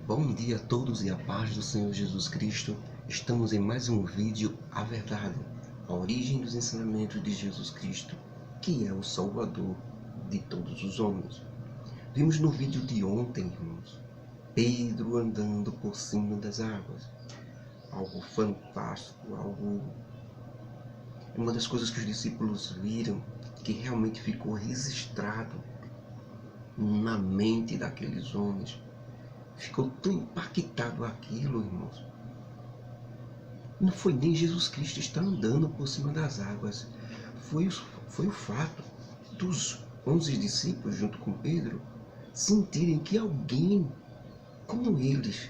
Bom dia a todos e a paz do Senhor Jesus Cristo. Estamos em mais um vídeo, A Verdade, a origem dos ensinamentos de Jesus Cristo, que é o Salvador de todos os homens. Vimos no vídeo de ontem, irmãos, Pedro andando por cima das águas. Algo fantástico, uma das coisas que os discípulos viram, que realmente ficou registrado na mente daqueles homens. Ficou tão impactado aquilo, irmãos. Não foi nem Jesus Cristo estar andando por cima das águas. Foi o fato dos 11 discípulos, junto com Pedro, sentirem que alguém como eles,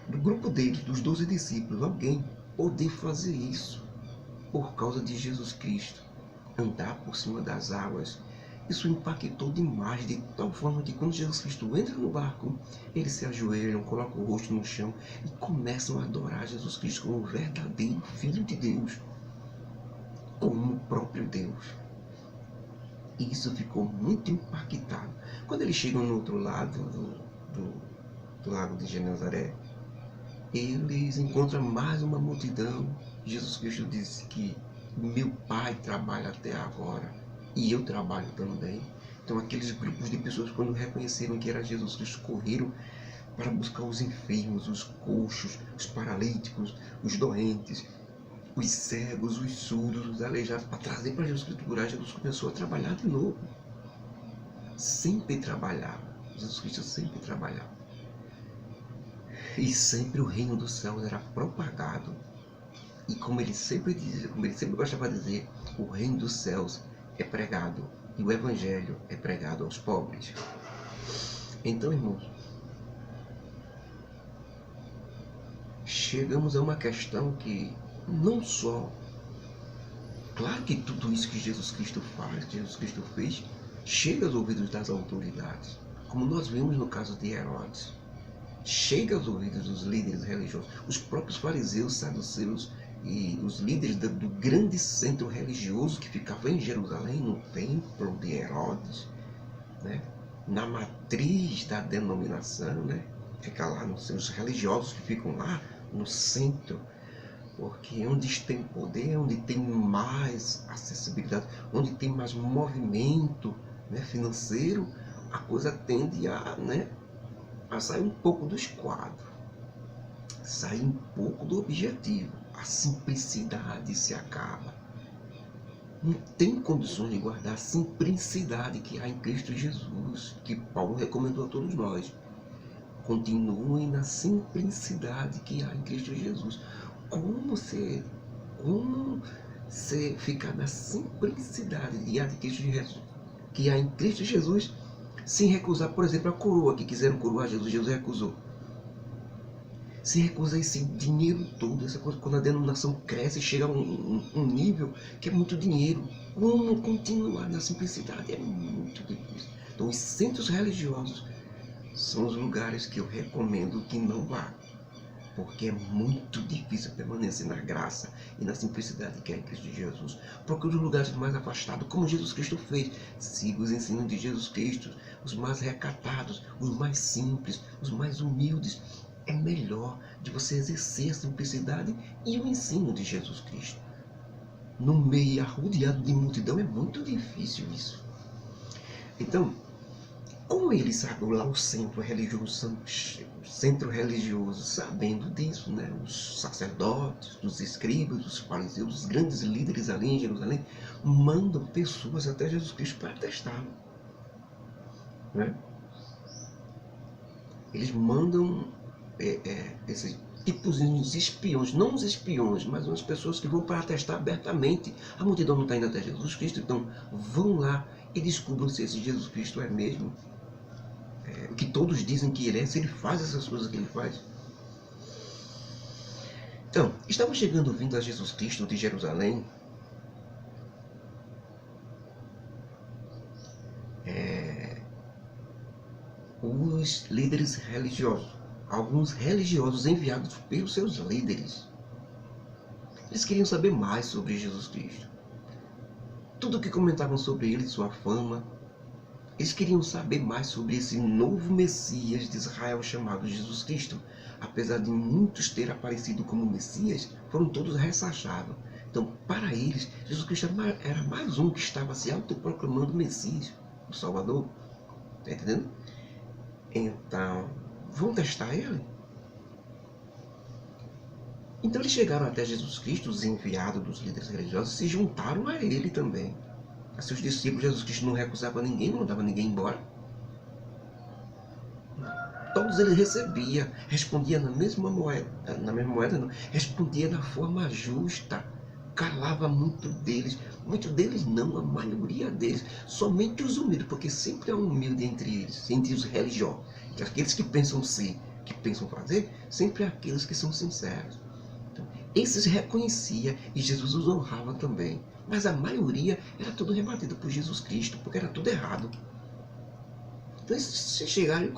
do grupo deles, dos 12 discípulos, alguém poder fazer isso por causa de Jesus Cristo, andar por cima das águas. Isso impactou demais, de tal forma que quando Jesus Cristo entra no barco, eles se ajoelham, colocam o rosto no chão e começam a adorar Jesus Cristo como o verdadeiro Filho de Deus, como o próprio Deus. E isso ficou muito impactado. Quando eles chegam no outro lado do lago de Genezaré, eles encontram mais uma multidão. Jesus Cristo disse que meu Pai trabalha até agora e eu trabalho também. Então aqueles grupos de pessoas, quando reconheceram que era Jesus Cristo, correram para buscar os enfermos, os coxos, os paralíticos, os doentes, os cegos, os surdos, os aleijados, para trazer para Jesus Cristo curar. Jesus começou a trabalhar de novo. Sempre trabalhava. Jesus Cristo sempre trabalhava. E sempre o reino dos céus era propagado. E como ele sempre dizia, como ele sempre gostava de dizer, o reino dos céus é pregado e o evangelho é pregado aos pobres. Então, irmãos, chegamos a uma questão que não só, claro que tudo isso que Jesus Cristo faz, que Jesus Cristo fez, chega aos ouvidos das autoridades, como nós vimos no caso de Herodes. Chega aos ouvidos dos líderes religiosos, os próprios fariseus, saduceus e os líderes do grande centro religioso que ficava em Jerusalém, no templo de Herodes, na matriz da denominação, fica lá nos seus religiosos que ficam lá no centro, porque onde tem poder, onde tem mais acessibilidade, onde tem mais movimento financeiro, a coisa tende a sair um pouco do esquadro, sair um pouco do objetivo. A simplicidade se acaba. Não tem condições de guardar a simplicidade que há em Cristo Jesus, que Paulo recomendou a todos nós. Continuem na simplicidade que há em Cristo Jesus. Como você ficar na simplicidade que há em Cristo Jesus, sem recusar, por exemplo, a coroa que quiseram coroar Jesus, Jesus recusou. Se recusa esse dinheiro todo, essa coisa, quando a denominação cresce e chega a um nível que é muito dinheiro. Como continuar na simplicidade? É muito difícil. Então, os centros religiosos são os lugares que eu recomendo que não vá, porque é muito difícil permanecer na graça e na simplicidade que é em Cristo Jesus. Procure os lugares mais afastados, como Jesus Cristo fez. Siga os ensinos de Jesus Cristo, os mais recatados, os mais simples, os mais humildes. É melhor de você exercer a simplicidade e o ensino de Jesus Cristo. No meio arrodeado de multidão é muito difícil isso. Então, como ele sabe lá o centro religioso sabendo disso, os sacerdotes, os escribas, os fariseus, os grandes líderes ali em Jerusalém, mandam pessoas até Jesus Cristo para testá-lo. Eles mandam esses tipos de espiões, não os espiões, mas umas pessoas que vão para testar abertamente. A multidão não está indo até Jesus Cristo, então vão lá e descubram se esse Jesus Cristo é mesmo o que todos dizem que ele é, se ele faz essas coisas que ele faz. Então, estavam chegando vindo a Jesus Cristo de Jerusalém os líderes religiosos, alguns religiosos enviados pelos seus líderes. Eles queriam saber mais sobre Jesus Cristo. Tudo o que comentavam sobre ele, sua fama, Eles queriam saber mais sobre esse novo Messias de Israel chamado Jesus Cristo. Apesar de muitos ter aparecido como Messias, foram todos ressachados. Então, para eles, Jesus Cristo era mais um que estava se autoproclamando Messias, o Salvador. Está entendendo? Então, vão testar ele? Então eles chegaram até Jesus Cristo, os enviados dos líderes religiosos, e se juntaram a ele também. A seus discípulos, Jesus Cristo não recusava ninguém, não mandava ninguém embora. Todos eles recebia, respondia na mesma moeda não, respondia da forma justa, calava muito deles não, a maioria deles, somente os humildes, porque sempre há um humilde entre eles, entre os religiosos, aqueles que pensam ser, que pensam fazer, sempre há aqueles que são sinceros. Então, esses reconhecia e Jesus os honrava também, mas a maioria era tudo rebatido por Jesus Cristo, porque era tudo errado. Então eles chegaram e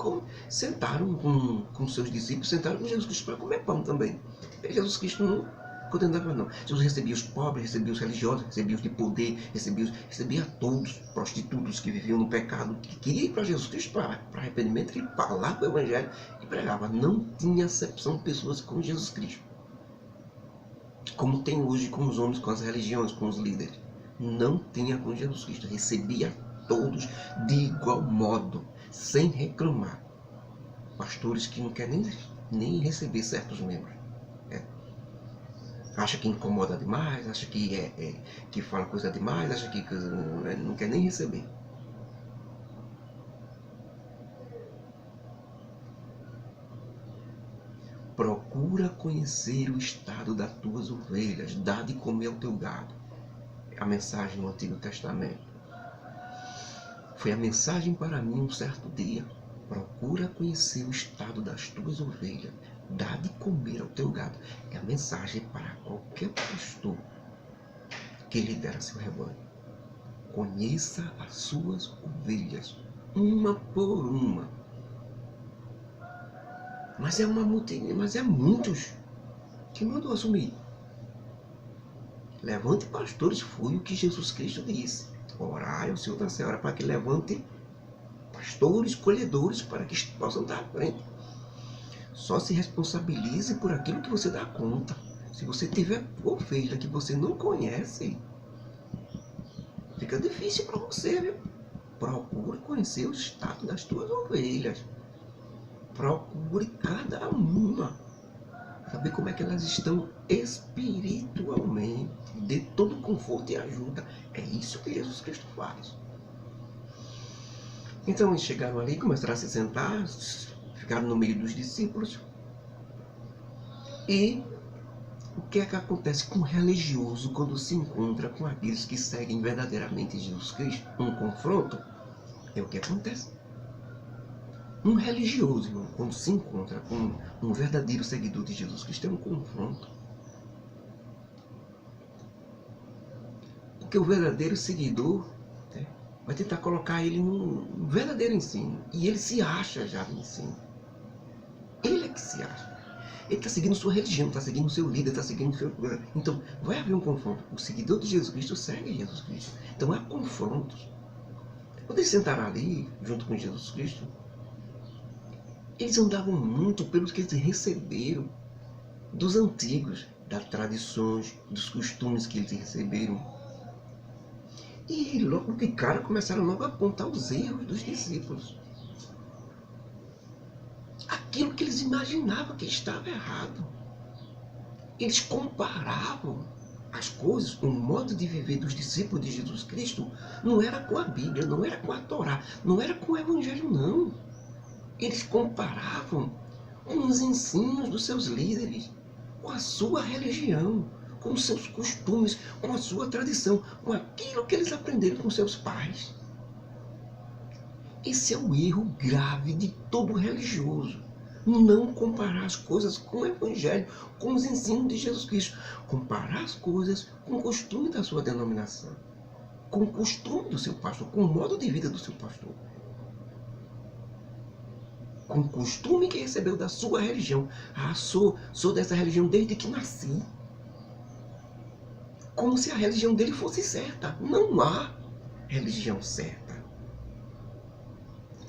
sentaram com seus discípulos, sentaram com Jesus Cristo para comer pão também. E Jesus Cristo não condenava não. Jesus recebia os pobres, recebia os religiosos, recebia os de poder, recebia todos, prostitutos que viviam no pecado, que queriam ir para Jesus Cristo para arrependimento, ele falava o evangelho e pregava. Não tinha acepção de pessoas com Jesus Cristo, como tem hoje com os homens, com as religiões, com os líderes. Não tinha com Jesus Cristo, recebia todos de igual modo, sem reclamar. Pastores que não querem nem receber certos membros. Acha que incomoda demais, acha que fala coisa demais, acha que não quer nem receber. Procura conhecer o estado das tuas ovelhas, dá de comer ao teu gado. É a mensagem do Antigo Testamento. Foi a mensagem para mim um certo dia. Procura conhecer o estado das tuas ovelhas, dá de comer ao teu gado. É a mensagem para qualquer pastor que lidera seu rebanho. Conheça as suas ovelhas, uma por uma. Mas é uma multidão, mas é muitos. Quem mandou assumir? Levante pastores, foi o que Jesus Cristo disse. Orai ao Senhor da Senhora para que levante pastores, colhedores, para que possam dar à frente. Só se responsabilize por aquilo que você dá conta. Se você tiver ovelha que você não conhece, fica difícil para você, viu? Procure conhecer o estado das tuas ovelhas. Procure cada uma. Saber como é que elas estão espiritualmente. Dê todo conforto e ajuda. É isso que Jesus Cristo faz. Então eles chegaram ali, começaram a se sentar, ficaram no meio dos discípulos. E o que é que acontece com o religioso quando se encontra com aqueles que seguem verdadeiramente Jesus Cristo? Um confronto? É o que acontece. Um religioso, irmão, quando se encontra com um verdadeiro seguidor de Jesus Cristo, é um confronto. Porque o verdadeiro seguidor vai tentar colocar ele num verdadeiro ensino. E ele se acha já no ensino. Ele é que se acha. Ele está seguindo sua religião, está seguindo o seu líder, está seguindo o seu... Então, vai haver um confronto. O seguidor de Jesus Cristo segue Jesus Cristo. Então, há confrontos. Quando eles sentaram ali, junto com Jesus Cristo, eles andavam muito pelos que eles receberam dos antigos, das tradições, dos costumes que eles receberam. E logo de cara começaram logo a apontar os erros dos discípulos. Aquilo que eles imaginavam que estava errado. Eles comparavam as coisas, o modo de viver dos discípulos de Jesus Cristo não era com a Bíblia, não era com a Torá, não era com o Evangelho, não. Eles comparavam com os ensinos dos seus líderes, com a sua religião, com os seus costumes, com a sua tradição, com aquilo que eles aprenderam com seus pais. Esse é o erro grave de todo religioso. Não comparar as coisas com o Evangelho, com os ensinos de Jesus Cristo. Comparar as coisas com o costume da sua denominação, com o costume do seu pastor, com o modo de vida do seu pastor, com o costume que recebeu da sua religião. Ah, sou dessa religião desde que nasci. Como se a religião dele fosse certa. Não há religião certa.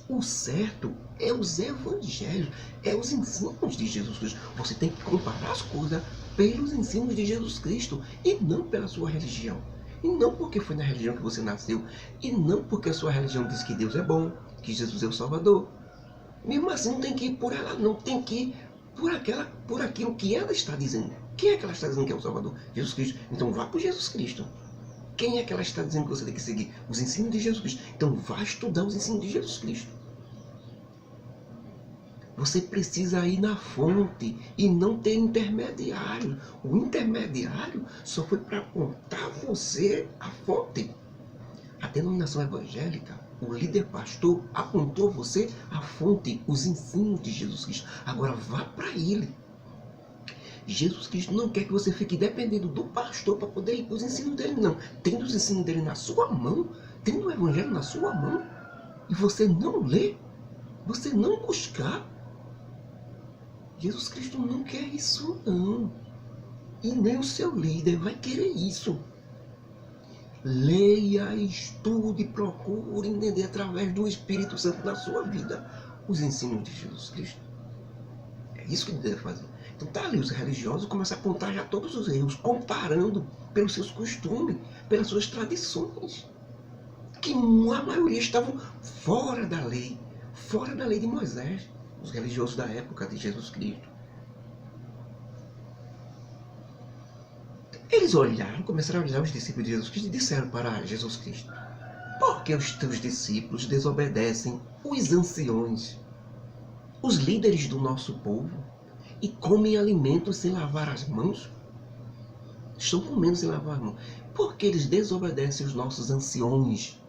O certo é os evangelhos, é os ensinos de Jesus Cristo. Você tem que comparar as coisas pelos ensinos de Jesus Cristo e não pela sua religião. E não porque foi na religião que você nasceu, e não porque a sua religião diz que Deus é bom, que Jesus é o Salvador. Mesmo assim, não tem que ir por ela, não tem que ir por aquilo que ela está dizendo. Quem é que ela está dizendo que é o Salvador? Jesus Cristo. Então vá por Jesus Cristo. Quem é que ela está dizendo que você tem que seguir? Os ensinos de Jesus Cristo. Então vá estudar os ensinos de Jesus Cristo. Você precisa ir na fonte e não ter intermediário. O intermediário só foi para apontar você a fonte. A denominação evangélica, o líder pastor apontou você a fonte, os ensinos de Jesus Cristo. Agora vá para ele. Jesus Cristo não quer que você fique dependendo do pastor para poder ir para os ensinos dele, não. Tendo os ensinos dele na sua mão, tendo o evangelho na sua mão, e você não lê, você não buscar, Jesus Cristo não quer isso, não. E nem o seu líder vai querer isso. Leia, estude, procure entender através do Espírito Santo na sua vida os ensinos de Jesus Cristo. É isso que ele deve fazer. Então tá ali, os religiosos começam a apontar já todos os erros, comparando pelos seus costumes, pelas suas tradições, que a maioria estavam fora da lei de Moisés, os religiosos da época de Jesus Cristo. Eles olharam, começaram a olhar os discípulos de Jesus Cristo e disseram para Jesus Cristo: por que os teus discípulos desobedecem os anciões, os líderes do nosso povo, e comem alimentos sem lavar as mãos? Estão comendo sem lavar as mãos. Por que eles desobedecem os nossos anciões,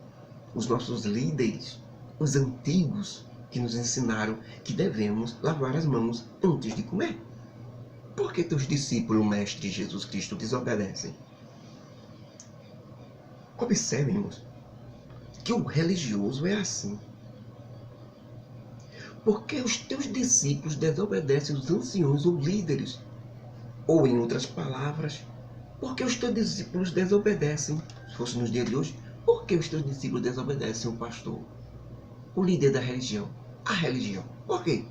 os nossos líderes, os antigos que nos ensinaram que devemos lavar as mãos antes de comer? Por que teus discípulos, mestre Jesus Cristo, desobedecem? Observem, irmãos, que o religioso é assim. Porque os teus discípulos desobedecem os anciões ou líderes? Ou, em outras palavras, porque os teus discípulos desobedecem, se fosse nos dias de hoje, por que os teus discípulos desobedecem o pastor, o líder da religião, a religião? Por quê?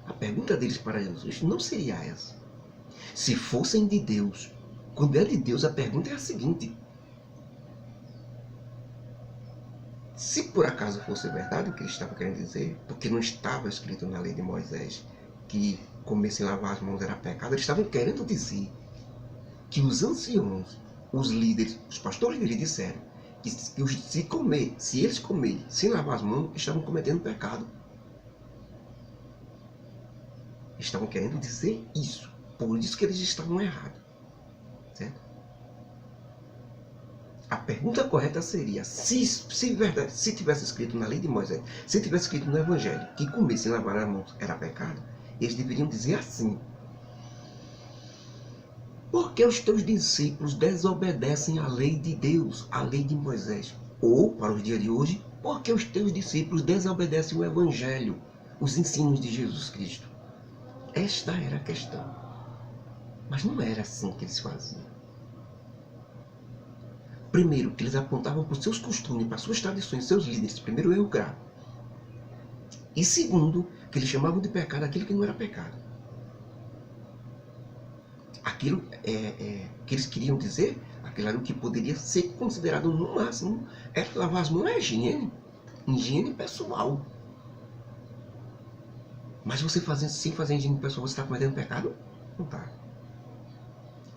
A pergunta deles para Jesus não seria essa. Se fossem de Deus, quando é de Deus, a pergunta é a seguinte: se por acaso fosse verdade o que ele estava querendo dizer, porque não estava escrito na lei de Moisés que comer sem lavar as mãos era pecado, eles estavam querendo dizer que os anciãos, os líderes, os pastores dele disseram que se eles comerem sem lavar as mãos, estavam cometendo pecado. Estavam querendo dizer isso. Por isso que eles estavam errados. Certo? A pergunta correta seria, se tivesse escrito na lei de Moisés, se tivesse escrito no Evangelho, que comer sem lavar as mãos era pecado, eles deveriam dizer assim: por que os teus discípulos desobedecem a lei de Deus, a lei de Moisés? Ou, para os dias de hoje, por que os teus discípulos desobedecem o Evangelho, os ensinos de Jesus Cristo? Esta era a questão. Mas não era assim que eles faziam. Primeiro, que eles apontavam para os seus costumes, para as suas tradições, seus líderes. Primeiro, erro grave. E segundo, que eles chamavam de pecado aquilo que não era pecado. Aquilo que eles queriam dizer, aquilo era o que poderia ser considerado no máximo, era lavar as mãos, é higiene pessoal. Mas você sem fazer higiene pessoal, você está cometendo pecado? Não está.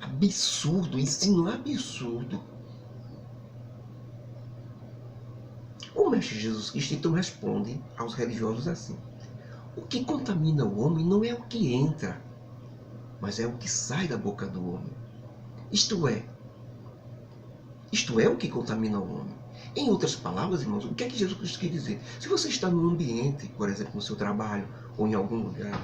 Absurdo, ensino absurdo. O Mestre Jesus Cristo então responde aos religiosos assim: o que contamina o homem não é o que entra, mas é o que sai da boca do homem. Isto é o que contamina o homem. Em outras palavras, irmãos, o que é que Jesus Cristo quer dizer? Se você está num ambiente, por exemplo, no seu trabalho, ou em algum lugar,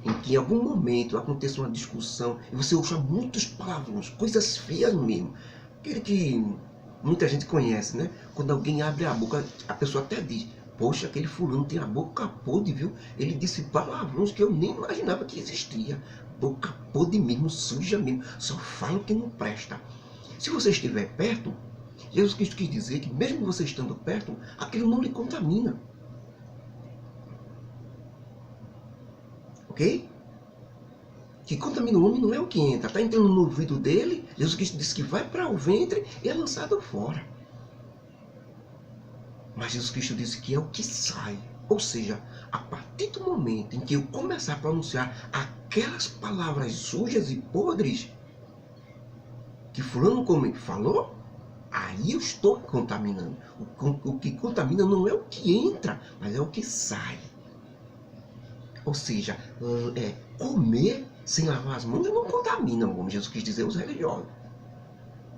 em que em algum momento aconteça uma discussão, e você usa muitos palavrões, coisas feias mesmo, aquele que muita gente conhece, né? Quando alguém abre a boca, a pessoa até diz: poxa, aquele fulano tem a boca podre, viu? Ele disse palavrões que eu nem imaginava que existia. Boca podre mesmo, suja mesmo, só fala o que não presta. Se você estiver perto, Jesus Cristo quis dizer que mesmo você estando perto, aquilo não lhe contamina. Ok? Que contamina o homem não é o que entra. Está entrando no ouvido dele, Jesus Cristo disse que vai para o ventre e é lançado fora. Mas Jesus Cristo disse que é o que sai. Ou seja, a partir do momento em que eu começar a pronunciar aquelas palavras sujas e podres que fulano como falou, aí eu estou contaminando. O que contamina não é o que entra, mas é o que sai. Ou seja, comer sem lavar as mãos não contamina, como Jesus quis dizer os religiosos.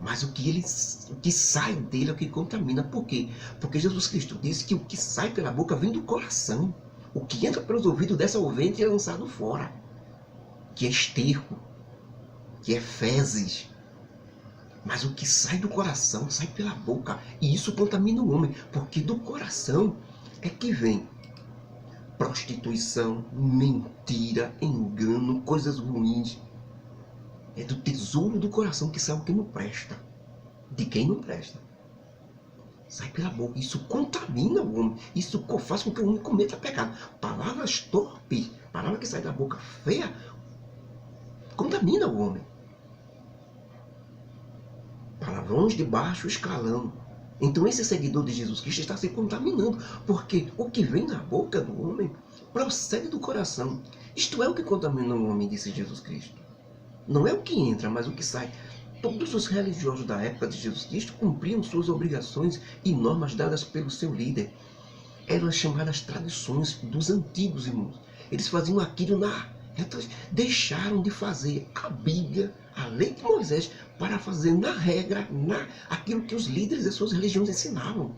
Mas o que sai dele é o que contamina. Por quê? Porque Jesus Cristo disse que o que sai pela boca vem do coração. O que entra pelos ouvidos dessa ovelha é lançado fora. Que é esterco, que é fezes. Mas o que sai do coração sai pela boca. E isso contamina o homem. Porque do coração é que vem prostituição, mentira, engano, coisas ruins. É do tesouro do coração que sai o que não presta. De quem não presta. Sai pela boca. Isso contamina o homem. Isso faz com que o homem cometa pecado. Palavras torpes, palavra que sai da boca feia, contamina o homem. Palavrões de baixo escalão. Então esse seguidor de Jesus Cristo está se contaminando. Porque o que vem na boca do homem procede do coração. Isto é o que contamina o homem, disse Jesus Cristo. Não é o que entra, mas o que sai. Todos os religiosos da época de Jesus Cristo cumpriam suas obrigações e normas dadas pelo seu líder. Eram as chamadas tradições dos antigos, irmãos. Eles faziam aquilo deixaram de fazer a Bíblia, a lei de Moisés, para fazer na regra, aquilo que os líderes das suas religiões ensinavam.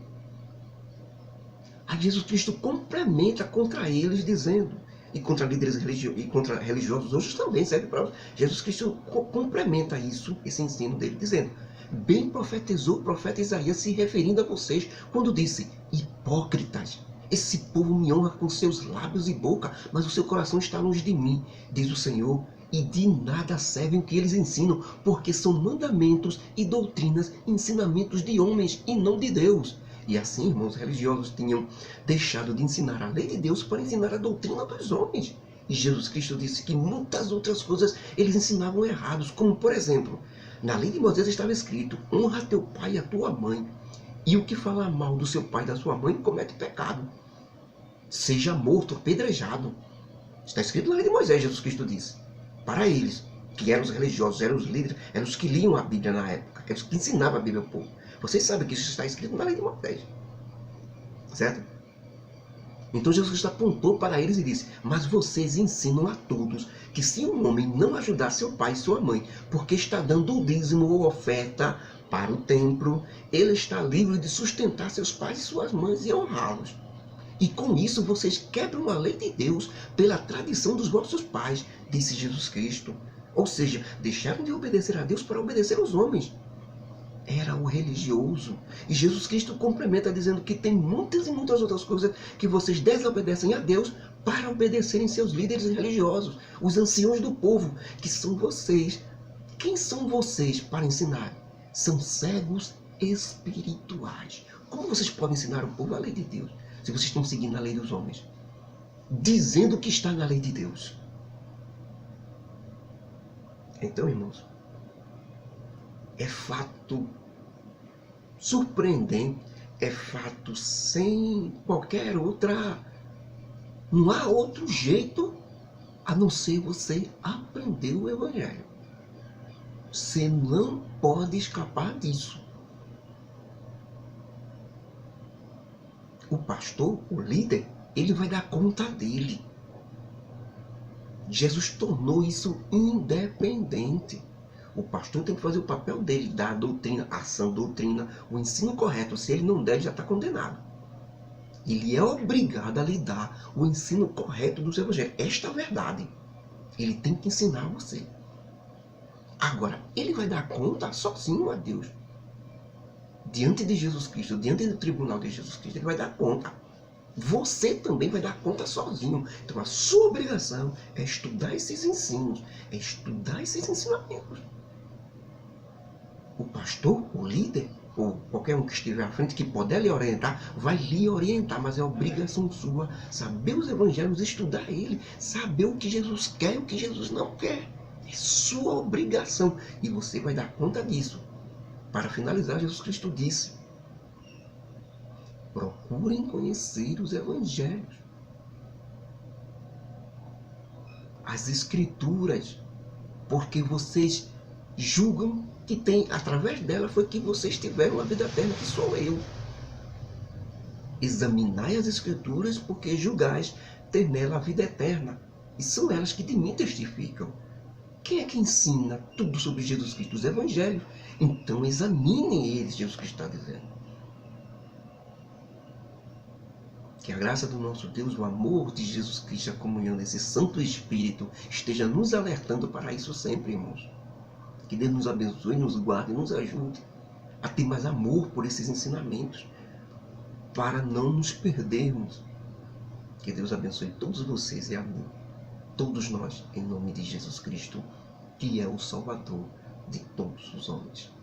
Aí Jesus Cristo complementa contra eles, dizendo, e contra líderes religiosos, e contra religiosos hoje também serve para Jesus Cristo complementa isso, esse ensino dele, dizendo: bem profetizou o profeta Isaías se referindo a vocês, quando disse: hipócritas, esse povo me honra com seus lábios e boca, mas o seu coração está longe de mim, diz o Senhor, e de nada servem o que eles ensinam, porque são mandamentos e doutrinas, ensinamentos de homens e não de Deus. E assim, irmãos, religiosos tinham deixado de ensinar a lei de Deus para ensinar a doutrina dos homens. E Jesus Cristo disse que muitas outras coisas eles ensinavam errados, como por exemplo, na lei de Moisés estava escrito: honra teu pai e a tua mãe, e o que falar mal do seu pai e da sua mãe comete pecado. Seja morto, apedrejado. Está escrito na lei de Moisés, Jesus Cristo disse. Para eles, que eram os religiosos, eram os líderes, eram os que liam a Bíblia na época, eram os que ensinavam a Bíblia ao povo. Vocês sabem que isso está escrito na lei de Moisés. Certo? Então Jesus Cristo apontou para eles e disse: mas vocês ensinam a todos que se um homem não ajudar seu pai e sua mãe, porque está dando o dízimo ou oferta para o templo, ele está livre de sustentar seus pais e suas mães e honrá-los. E com isso vocês quebram a lei de Deus pela tradição dos vossos pais, disse Jesus Cristo. Ou seja, deixaram de obedecer a Deus para obedecer aos homens. Era o religioso. E Jesus Cristo complementa dizendo que tem muitas e muitas outras coisas que vocês desobedecem a Deus para obedecerem seus líderes religiosos, os anciãos do povo, que são vocês. Quem são vocês para ensinar? São cegos espirituais. Como vocês podem ensinar o povo a lei de Deus, se vocês estão seguindo a lei dos homens, dizendo que está na lei de Deus? Então, irmãos, é fato surpreendente, é fato sem qualquer outra... Não há outro jeito a não ser você aprender o Evangelho. Você não pode escapar disso. O pastor, o líder, ele vai dar conta dele. Jesus tornou isso independente. O pastor tem que fazer o papel dele, dar a doutrina, a sã doutrina, o ensino correto. Se ele não der, ele já está condenado. Ele é obrigado a lhe dar o ensino correto dos evangelhos. Esta é a verdade. Ele tem que ensinar você. Agora, ele vai dar conta sozinho a Deus. Diante de Jesus Cristo, diante do tribunal de Jesus Cristo, ele vai dar conta. Você também vai dar conta sozinho. Então a sua obrigação é estudar esses ensinos, é estudar esses ensinamentos. O pastor, o líder, ou qualquer um que estiver à frente, que puder lhe orientar, vai lhe orientar, mas é obrigação sua saber os evangelhos, estudar ele, saber o que Jesus quer e o que Jesus não quer. É sua obrigação. E você vai dar conta disso. Para finalizar, Jesus Cristo disse: procurem conhecer os evangelhos, as escrituras, porque vocês julgam que tem, através dela foi que vocês tiveram a vida eterna, que sou eu. Examinai as escrituras, porque julgais ter nela a vida eterna, e são elas que de mim testificam. Quem é que ensina tudo sobre Jesus Cristo? Os evangelhos. Então examinem eles, Jesus Cristo está dizendo. Que a graça do nosso Deus, o amor de Jesus Cristo, a comunhão desse Santo Espírito esteja nos alertando para isso sempre, irmãos. Que Deus nos abençoe, nos guarde, nos ajude a ter mais amor por esses ensinamentos, para não nos perdermos. Que Deus abençoe todos vocês e a mim, todos nós, em nome de Jesus Cristo, que é o Salvador de todos os homens.